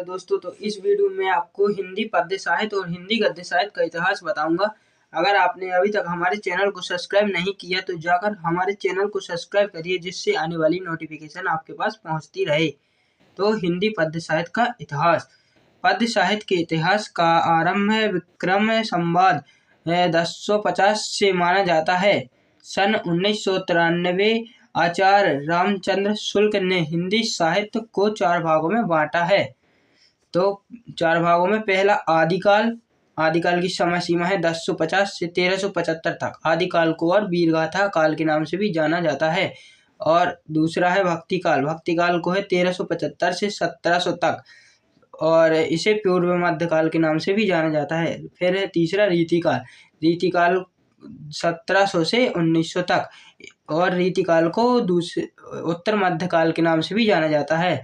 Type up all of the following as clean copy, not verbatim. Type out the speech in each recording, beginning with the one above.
Hello दोस्तों, तो इस वीडियो में आपको हिंदी पद्य साहित्य और हिंदी गद्य साहित्य का इतिहास बताऊंगा। अगर आपने अभी तक हमारे चैनल को सब्सक्राइब नहीं किया तो जाकर हमारे चैनल को सब्सक्राइब करिए, जिससे आने वाली नोटिफिकेशन आपके पास पहुंचती रहे। तो हिंदी पद्य साहित्य का इतिहास। पद्य साहित्य के इतिहास का आरंभ विक्रम संवत 1050 से माना जाता है। सन 1993 आचार्य रामचंद्र शुक्ल ने हिंदी साहित्य को 4 भागों में बांटा है। तो 4 भागों में पहला आदिकाल। आदिकाल की समय सीमा है 1050 से 1375 तक। आदिकाल को और वीरगाथा काल के नाम से भी जाना जाता है। और दूसरा है भक्तिकाल। भक्तिकाल को है 1375 से 1700 तक, और इसे पूर्व मध्यकाल के नाम से भी जाना जाता है। फिर है तीसरा रीतिकाल। रीतिकाल 1700 से 1900 तक, और रीतिकाल को उत्तर मध्यकाल के नाम से भी जाना जाता है।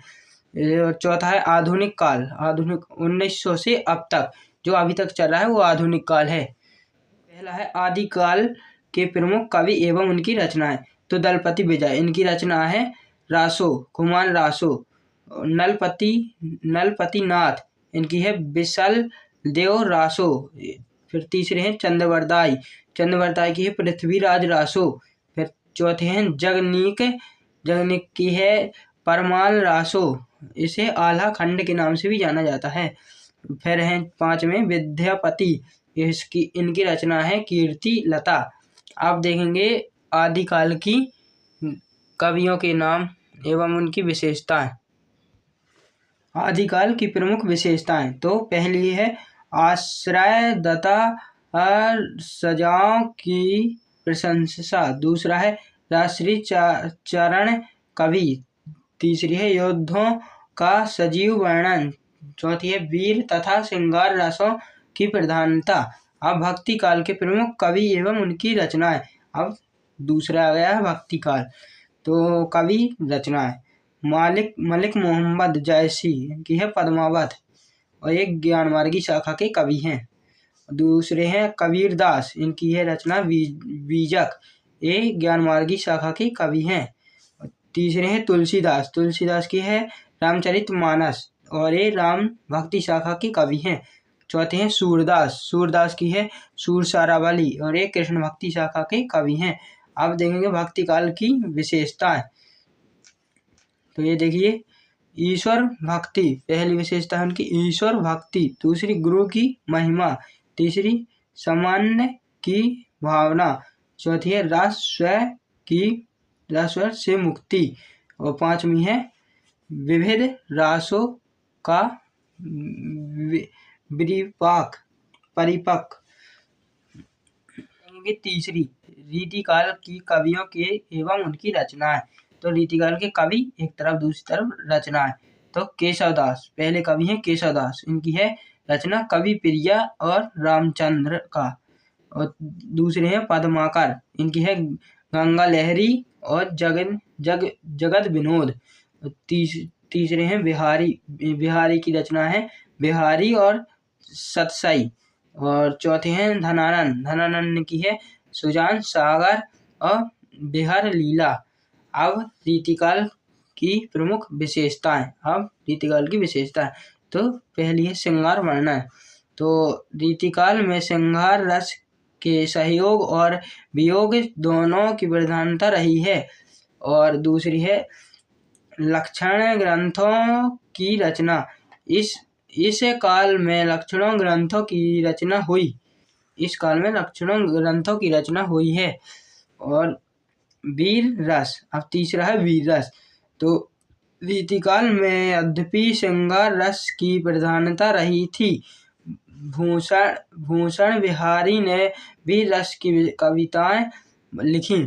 चौथा है आधुनिक काल। आधुनिक 1900 से अब तक जो अभी तक चल रहा है वो आधुनिक काल है। पहला है आदिकाल के प्रमुख कवि एवं उनकी रचनाएं। तो दलपति विजय, इनकी रचना है रासो, कुमार रासो। नलपति नाथ, इनकी है बिसल देव रासो। फिर तीसरे हैं चंद्रवरदाई। चंद्रवरदाई की है पृथ्वीराज रासो। फिर चौथे हैं जगनीक की है परमाल रासो। इसे आल्हा खंड के नाम से भी जाना जाता है। फिर हैं 5 में विद्यापति। इनकी रचना है कीर्ति लता। आप देखेंगे आदिकाल की कवियों के नाम एवं उनकी विशेषताएं। आदिकाल की प्रमुख विशेषताएं। तो पहली है आश्रयदाता सजाओं की प्रशंसा। दूसरा है राजश्री चरण कवि। तीसरी है योद्धों का सजीव वर्णन। चौथी है वीर तथा श्रृंगार रसों की प्रधानता। अब भक्ति काल के प्रमुख कवि एवं उनकी रचनाएं। अब दूसरा आ गया है भक्ति काल। तो कवि रचनाएं। मलिक मोहम्मद जैसी, इनकी है पद्मावत, और एक ज्ञानमार्गी शाखा के कवि हैं। दूसरे हैं कबीरदास, इनकी है रचना बीजक, ये ज्ञानमार्गी शाखा के कवि हैं। तीसरे हैं तुलसीदास। तुलसीदास की है रामचरितमानस, और ये राम भक्ति शाखा के कवि हैं। चौथे हैं सूरदास। सूरदास की है सूरसारावली, और ये कृष्ण भक्ति शाखा के कवि हैं। अब देखेंगे भक्ति काल की विशेषताएं। तो ये देखिए, ईश्वर भक्ति। पहली विशेषता है उनकी ईश्वर भक्ति। दूसरी गुरु की महिमा। तीसरी सामान्य की भावना। चौथी है राजस्व से मुक्ति। और 5वीं है विविध रासों का परिपक्व। तीसरी रीतिकाल की कवियों के एवं उनकी रचनाएं। तो रीतिकाल के कवि एक तरफ, दूसरी तरफ रचनाएं। तो केशवदास, पहले कवि हैं केशवदास, इनकी है रचना कवि प्रिया और रामचंद्र का। और दूसरे हैं पद्माकर, इनकी है गंगा लहरी और जगत विनोद। तीसरे हैं बिहारी। बिहारी की रचना है बिहारी और सतसई। और चौथे हैं धनानंद की है सुजान सागर और बिहार लीला। अब रीतिकाल की प्रमुख विशेषताएं। तो पहली है श्रृंगार वर्णन। तो रीतिकाल में श्रृंगार रस के सहयोग और वियोग दोनों की प्रधानता रही है। और दूसरी है लक्षण ग्रंथों की रचना। इस काल में लक्षणों ग्रंथों की रचना हुई। इस काल में लक्षणों ग्रंथों की रचना हुई है। और वीर रस। अब तीसरा है वीर रस। तो रीतिकाल में यद्यपि श्रृंगार रस की प्रधानता रही थी, भूषण बिहारी ने वीर रस की कविताएं लिखी।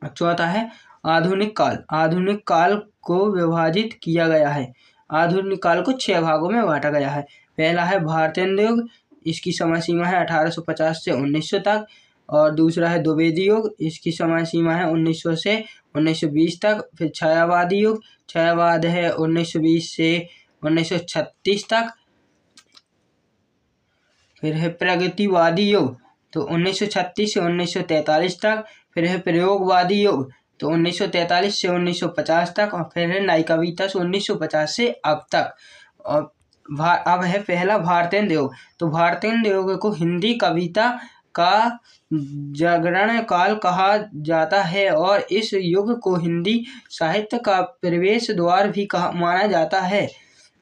चौथा है आधुनिक काल। आधुनिक काल को विभाजित किया गया है। आधुनिक काल को 6 भागों में बांटा गया है। पहला है भारतेंदु युग, इसकी समय सीमा है 1850 से 1900 तक। और दूसरा है द्विवेदी युग, इसकी समय सीमा है 1900 से 1920 तक। फिर छायावादी युग, छायावाद है 1920 से 1936 तक। फिर है प्रगतिवादी युग, तो 1936 से 1943 तक। फिर है प्रयोगवादी युग, तो 1943 से 1950 तक, और फिर है नई कविता से 1950 से अब तक। और अब है पहला भारतेंद्र योग। तो भारतेंद्र योग को हिंदी कविता का जागरण काल कहा जाता है और इस युग को हिंदी साहित्य का प्रवेश द्वार भी माना जाता है।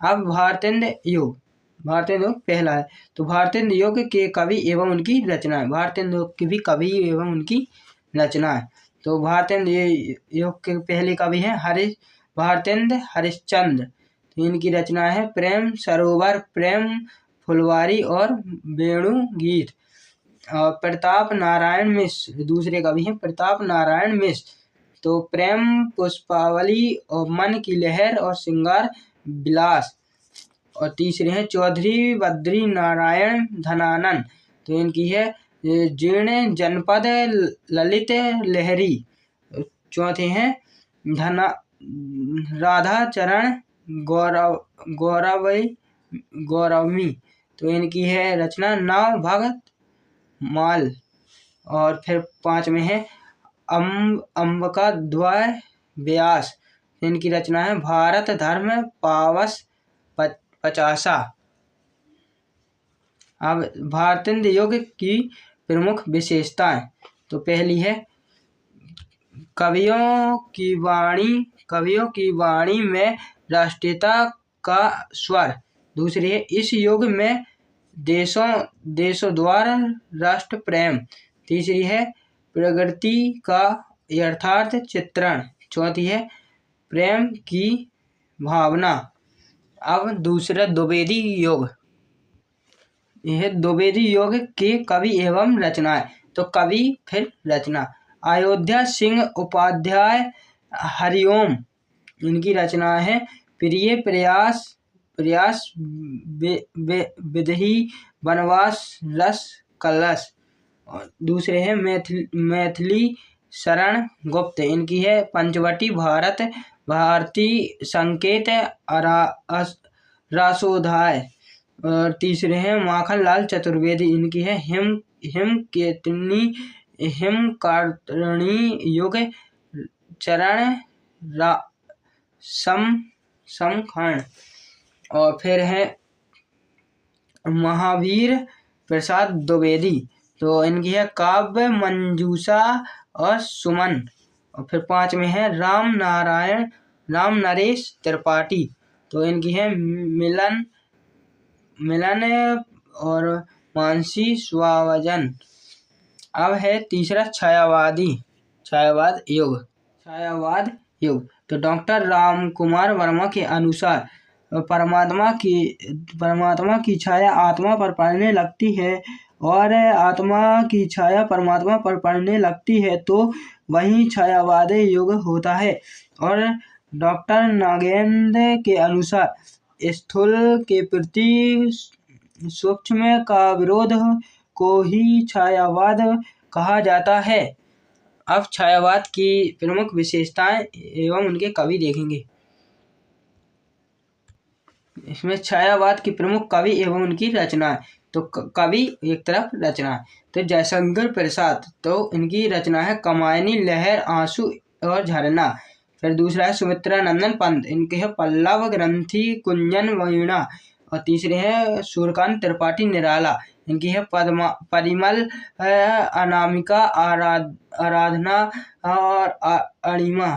अब भारतेंद्र योग पहला है। तो भारतेंद्र योग के कवि एवं उनकी रचनाएं। भारतेंद्र योग के भी कवि एवं उनकी रचनाएं। तो भारतेंद्र योग के पहले कवि हैं भारतेंद्र हरिश्चंद्र। इनकी रचना है प्रेम सरोवर, प्रेम फुलवारी और वेणु गीत। प्रताप नारायण मिश्र दूसरे कवि हैं, प्रताप नारायण मिश्र। तो प्रेम पुष्पावली और मन की लहर और श्रृंगार विलास। और तीसरे हैं चौधरी बद्री नारायण धनानंद। तो इनकी है जीर्ण जनपद ललित लहरी। चौथे हैं राधा चरण गौरवी। तो इनकी है रचना नव भगत माल। और फिर 5 में है अंबिका द्वय व्यास। इनकी रचना है भारत धर्म पावस 50। अब भारतेंद्र योग की प्रमुख विशेषताएं। तो पहली है कवियों की वाणी में राष्ट्रीयता का स्वर। दूसरी है इस युग में देशों द्वारा राष्ट्र प्रेम। तीसरी है प्रकृति का यथार्थ चित्रण। चौथी है प्रेम की भावना। अब दूसरा द्विवेदी योग। यह द्विवेदी योग के कवि एवं रचनाएं। तो कवि फिर रचना। अयोध्या सिंह उपाध्याय हरिओम। इनकी रचना है प्रिय प्रयास विधि वनवास रस कलश। और दूसरे हैं मैथिली शरण गुप्त। इनकी है पंचवटी भारती संकेत रासोधाय। और तीसरे हैं माखनलाल चतुर्वेदी। इनकी है हिमकर्णी युग चरण समखंड। और फिर है महावीर प्रसाद द्विवेदी। तो इनकी है काव्य मंजूषा और सुमन। और फिर 5 में है राम नरेश त्रिपाठी। तो इनकी है मिलन और मानसी स्वावजन। अब है तीसरा छायावाद युग। तो डॉक्टर राम कुमार वर्मा के अनुसार परमात्मा की छाया आत्मा पर पड़ने लगती है और आत्मा की छाया परमात्मा पर पड़ने लगती है तो वही छायावाद युग होता है। और डॉक्टर नागेंद्र के अनुसार स्थूल के प्रति सूक्ष्म का विरोध को ही छायावाद कहा जाता है। अब छायावाद की प्रमुख विशेषताएं एवं उनके कवि देखेंगे। इसमें छायावाद की प्रमुख कवि एवं उनकी रचनाएं। तो कवि एक तरफ रचना। तो जयशंकर प्रसाद। तो इनकी रचना है कमायनी लहर आंसू और झरना। फिर दूसरा है सुमित्रा नंदन पंत। इनके है पल्लव ग्रंथि कुंजन वीणा। और तीसरे है सूर्यकांत त्रिपाठी निराला। इनकी है परिमल अनामिका आराधना और अणिमा।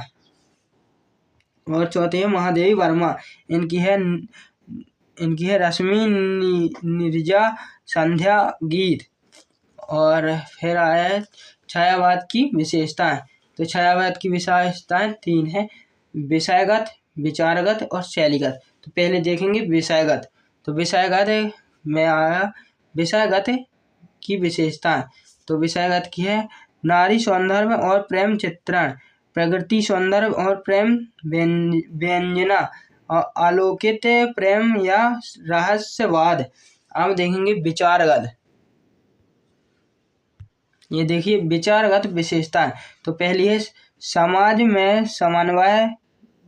और चौथे है महादेवी वर्मा। इनकी है रश्मि निर्जा संध्या गीत। और फिर आया छायावाद की विशेषताएं। तो छायावाद की विशेषताएं 3 है, विषयगत, विचारगत और शैलीगत। तो पहले देखेंगे विषयगत। तो विषयगत में आया विषयगत की विशेषताएं। तो विषयगत की है नारी सौंदर्य और प्रेम चित्रण, प्रकृति सौंदर्य और प्रेम व्यंजना, अलौकिक प्रेम या रहस्यवाद। अब देखेंगे विचारगत। ये देखिए विचारगत विशेषताएं। तो पहली है समाज में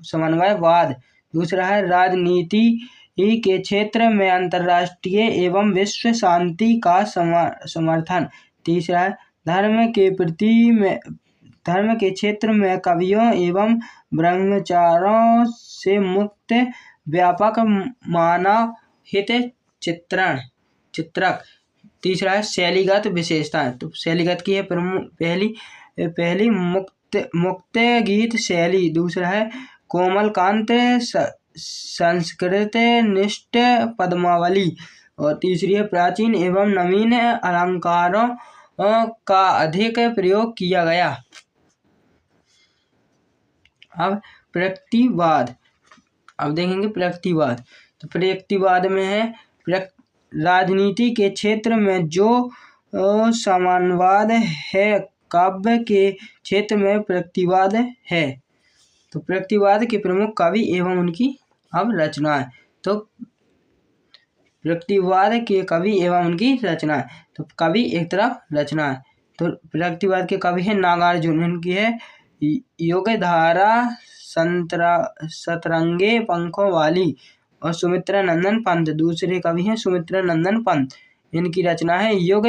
समन्वयवाद। दूसरा है राजनीति के क्षेत्र में अंतर्राष्ट्रीय एवं विश्व शांति का समर्थन। तीसरा है धर्म के प्रति धर्म के क्षेत्र में कवियों एवं ब्रह्मचारों से मुक्त व्यापक मानव हित चित्रक। तीसरा है शैलीगत विशेषताएं। तो शैलीगत की है पहली मुक्त गीत शैली। दूसरा है कोमलकांत संस्कृत निष्ठ पद्मावली। और तीसरी है प्राचीन एवं नवीन अलंकारों का अधिक प्रयोग किया गया। अब प्रगतिवाद, अब देखेंगे प्रगतिवाद। तो प्रगतिवाद में है राजनीति के क्षेत्र में जो समानवाद है, काव्य के क्षेत्र में प्रगतिवाद है। तो प्रगतिवाद के प्रमुख कवि एवं उनकी अब रचनाएं। तो प्रगतिवाद के कवि एवं उनकी रचनाएं। तो कवि एक तरफ, रचनाएं। तो प्रगतिवाद के कवि है नागार्जुन, इनकी है योगधारा सतरंगे पंखों वाली। और सुमित्रा नंदन पंत दूसरे कवि हैं सुमित्रा नंदन पंत, इनकी रचना है युग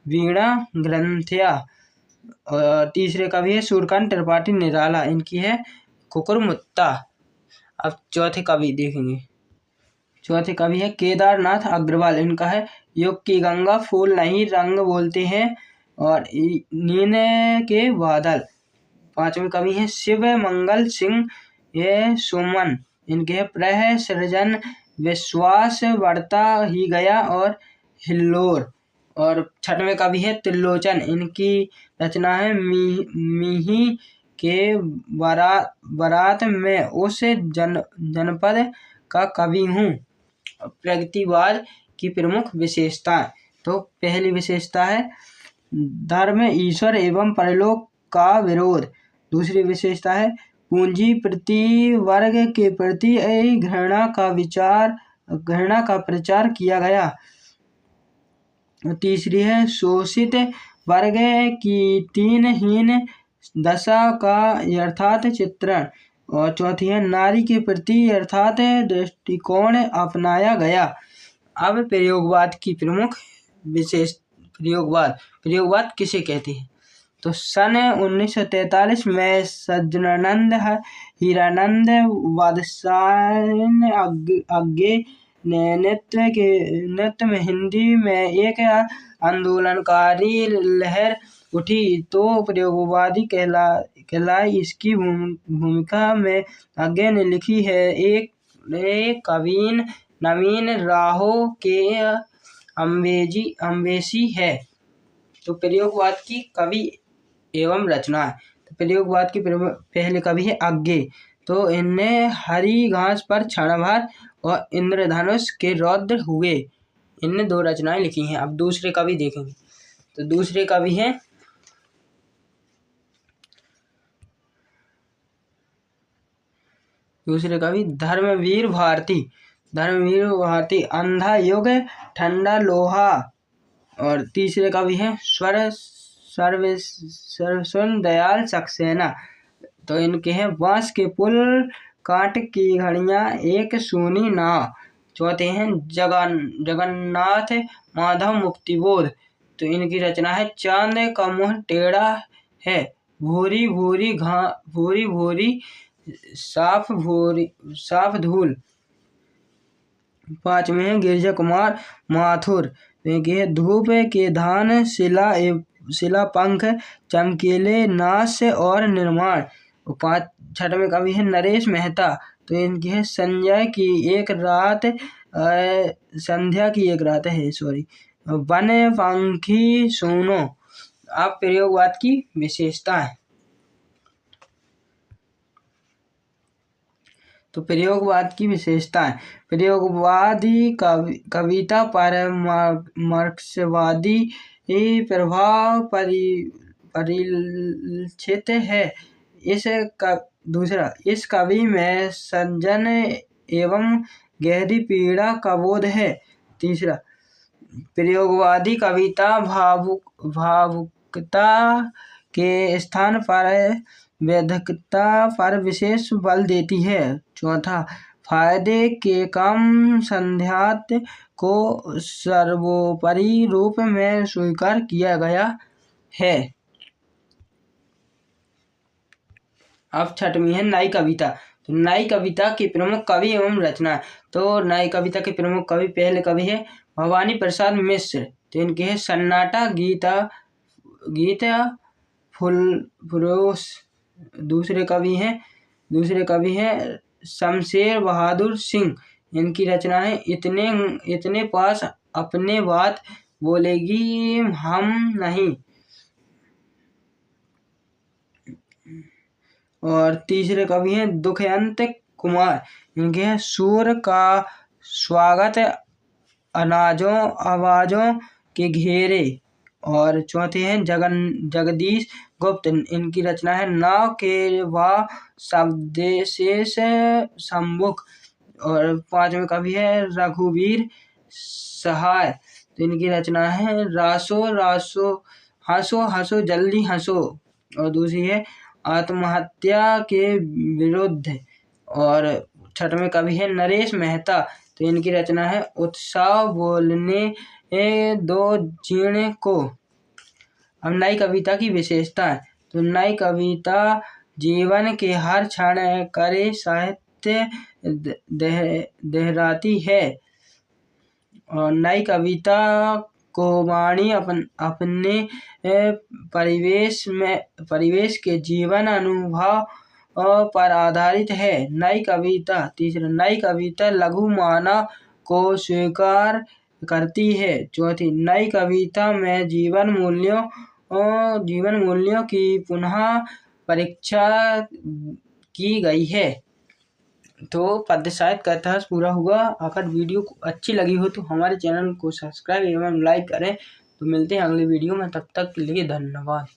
वीणा ग्रंथया। और तीसरे कवि है सूर्यकांत त्रिपाठी निराला, इनकी है कुकुरमुत्ता। अब चौथे कवि देखेंगे। चौथे कवि है केदारनाथ अग्रवाल, इनका है युग की गंगा फूल नहीं रंग बोलते हैं और नींद के बादल। पांचवें कवि हैं शिव मंगल सिंह ये सुमन, इनके है प्रह सृजन विश्वास बढ़ता ही गया और हिल्लोर। और छठवें कवि है त्रिलोचन, इनकी रचना है मिही के बारात में उस जनपद का कवि हूँ। प्रगतिवाद की प्रमुख विशेषताएं। तो पहली विशेषता है धर्म ईश्वर एवं परलोक का विरोध। दूसरी विशेषता है पूंजी प्रति वर्ग के प्रति घृणा का प्रचार किया गया। तीसरी है शोषित वर्ग की तीनहीन दशा का यथार्थ चित्रण। और चौथी है नारी के प्रति यथार्थ दृष्टिकोण अपनाया गया। अब प्रयोगवाद की प्रमुख विशेष प्रयोगवाद किसे कहते हैं? तो सन 1943 में सज्जनानंद हीरानंद वात्स्यायन आगे ने नेतृत्व में हिंदी में एक आंदोलनकारी लहर उठी तो प्रयोगवादी कहलाई। इसकी भूमिका में आगे ने लिखी है एक कवीन नवीन राहों के अम्बेसी है। तो प्रयोगवाद की कवि एवं रचना। तो प्रयोगवाद की पहले कवि है आगे। तो इनने हरी घास पर क्षण भर और इंद्रधनुष के रौद्र हुए, इनने दो रचनाएं लिखी हैं। अब दूसरे कवि देखेंगे। तो दूसरे कवि हैं धर्मवीर भारती अंधा युग ठंडा लोहा। और तीसरे कवि हैं सर्वस्व दयाल सक्सेना। तो इनके हैं बांस के पुल काट की घड़ियां एक सूनी नाव। चौथे हैं जगन्नाथ माधव मुक्तिबोध। तो इनकी रचना है चांद का मुंह टेढ़ा है भूरी भूरी साफ धूल। पांचवें हैं गिरिजा कुमार माथुर, धूप के धान शिला पंख चमकीले नाश और निर्माण। छठवें कवि है नरेश मेहता। तो इनकी है संध्या की एक रात है वन पंखी सुनो। अब प्रयोगवाद की विशेषताएं। तो प्रयोगवाद की विशेषताएं। प्रयोगवादी कविता पर मार्क्सवादी प्रभाव परिलक्षित है। इस कवि में सज्जन एवं गहरी पीड़ा का बोध है। तीसरा, प्रयोगवादी कविता भावुकता के स्थान पर वैधता पर विशेष बल देती है। चौथा, फायदे के कम संध्यात को सर्वोपरि रूप में स्वीकार किया गया है। अब छठवीं है नई कविता। तो नई कविता के प्रमुख कवि एवं रचना। तो नई कविता के प्रमुख कवि, पहले कवि है भवानी प्रसाद मिश्र। तो इनके है सन्नाटा, गीता फुलफरोश। दूसरे कवि हैं शमशेर बहादुर सिंह। इनकी रचना है इतने पास अपने बात बोलेगी हम नहीं। और तीसरे कवि हैं दुष्यंत कुमार। इनके हैं सूर का स्वागत आवाजों के घेरे। और चौथे हैं जगदीश गुप्त। इनकी रचना है नाव के वा शब्दशेष सम्मुख। और पांचवें कवि है रघुवीर सहाय। तो इनकी रचना है रासो हंसो हंसो जल्दी हंसो। और दूसरी है आत्महत्या के विरुद्ध। और छठवें कवि है नरेश मेहता। तो इनकी रचना है उत्साह बोलने दो जीने को। अब नई कविता की विशेषता है। तो नई कविता जीवन के हर क्षण करे साहित्य दोहराती है। और नई कविता को वाणी अपने परिवेश के जीवन अनुभव पर आधारित है। नई कविता लघु मानव को स्वीकार करती है। चौथी, नई कविता में जीवन मूल्यों की पुनः परीक्षा की गई है। तो पद्य साहित्य का इतिहास पूरा हुआ। अगर वीडियो अच्छी लगी हो तो हमारे चैनल को सब्सक्राइब एवं लाइक करें। तो मिलते हैं अगले वीडियो में, तब तक के लिए धन्यवाद।